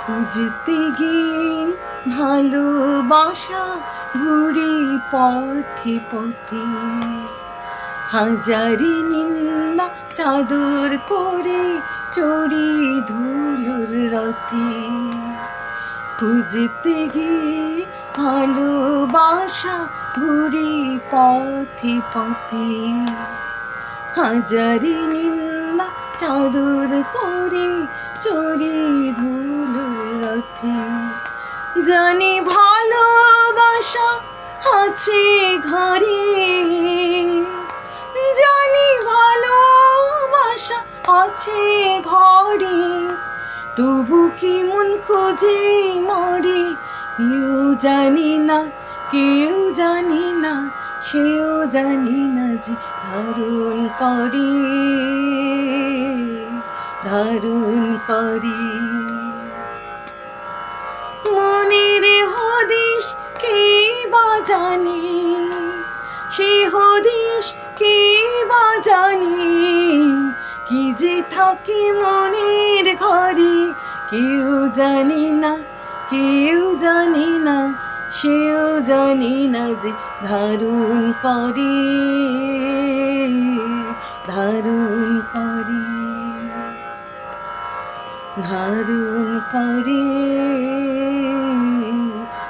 খুঁজতে গিয়ে ভালোবাসা ঘুরি পথে পথে, হাজারি নিন্দা চাদর করে চড়ি ধুলোর রথে। খুঁজতে গিয়ে ভালোবাসা ঘুরি পথে পথে, হাজারি নিন্দা চাদর করে চড়ি ধুলোর রথে। জানি ভালোবাসা আছে ঘরে, জানি ভালোবাসা আছে ঘরে, তবু কি মন খুঁজে মরে। কেউ জানি না, কেউ জানি না, সেও জানি না যে ধারণ করে, ধারণ করে। মনের হদিশ কে বা জানে, সে হদিশ কে বা জানে, কি যে থাকে মনের ঘরে। কেউ জানি না, কেউ জানি না, সেও জানি না যে ধারণ করে, ধারণ করে, ধারণ করে,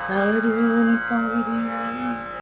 ধারণ করে।